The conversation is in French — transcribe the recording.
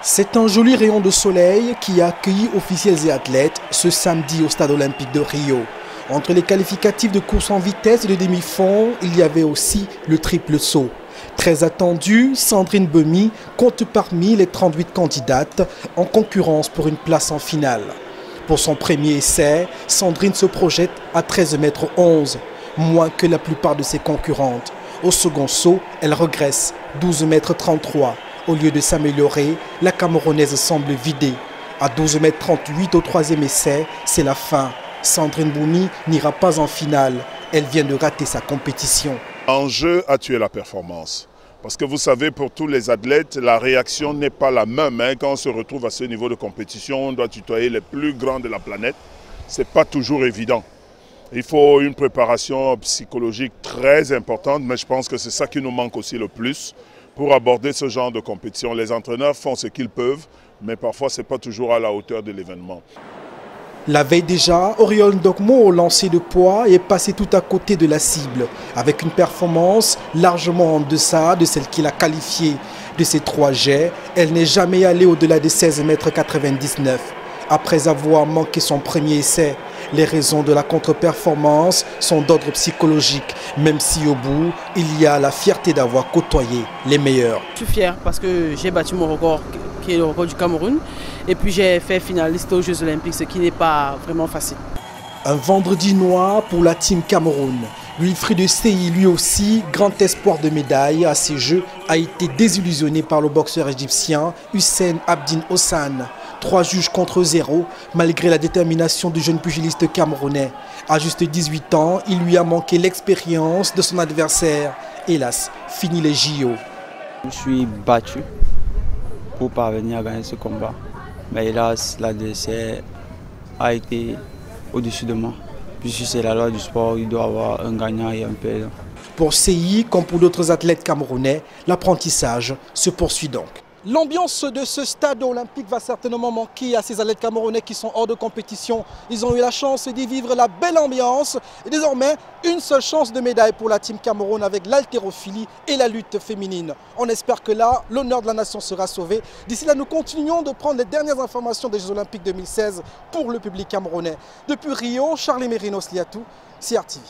C'est un joli rayon de soleil qui a accueilli officiels et athlètes ce samedi au stade olympique de Rio. Entre les qualificatifs de course en vitesse et de demi-fond, il y avait aussi le triple saut. Très attendue, Sandrine Bemy compte parmi les 38 candidates en concurrence pour une place en finale. Pour son premier essai, Sandrine se projette à 13,11 m, moins que la plupart de ses concurrentes. Au second saut, elle regresse 12,33 m. Au lieu de s'améliorer, la Camerounaise semble vidée. À 12,38 m au troisième essai, c'est la fin. Sandrine Bemy n'ira pas en finale. Elle vient de rater sa compétition. L'enjeu a tué la performance. Parce que vous savez, pour tous les athlètes, la réaction n'est pas la même. Quand on se retrouve à ce niveau de compétition, on doit tutoyer les plus grands de la planète. Ce n'est pas toujours évident. Il faut une préparation psychologique très importante, mais je pense que c'est ça qui nous manque aussi le plus pour aborder ce genre de compétition. Les entraîneurs font ce qu'ils peuvent, mais parfois ce n'est pas toujours à la hauteur de l'événement. La veille déjà, Oriol Ndokmo, au lancer de poids, est passé tout à côté de la cible, avec une performance largement en deçà de celle qu'il a qualifiée. De ses 3 jets, elle n'est jamais allée au-delà de 16,99 m. Après avoir manqué son premier essai, les raisons de la contre-performance sont d'ordre psychologique, même si au bout, il y a la fierté d'avoir côtoyé les meilleurs. Je suis fier parce que j'ai battu mon record, qui est le record du Cameroun. Et puis j'ai fait finaliste aux Jeux Olympiques, ce qui n'est pas vraiment facile. Un vendredi noir pour la team Cameroun. Wilfried Sey, lui aussi, grand espoir de médaille à ces Jeux, a été désillusionné par le boxeur égyptien Hussein Abdin Hossan. 3 juges contre 0, malgré la détermination du jeune pugiliste camerounais. À juste 18 ans, il lui a manqué l'expérience de son adversaire. Hélas, fini les JO. Je suis battu pour parvenir à gagner ce combat. Mais hélas, l'adversaire a été au-dessus de moi. Puisque c'est la loi du sport, il doit y avoir un gagnant et un perdant. Pour Sey, comme pour d'autres athlètes camerounais, l'apprentissage se poursuit donc. L'ambiance de ce stade olympique va certainement manquer à ces athlètes camerounais qui sont hors de compétition. Ils ont eu la chance d'y vivre la belle ambiance. Et désormais, une seule chance de médaille pour la team Cameroun avec l'haltérophilie et la lutte féminine. On espère que là, l'honneur de la nation sera sauvé. D'ici là, nous continuons de prendre les dernières informations des Jeux Olympiques 2016 pour le public camerounais. Depuis Rio, Charlie Mérinos Liatou, CRTV.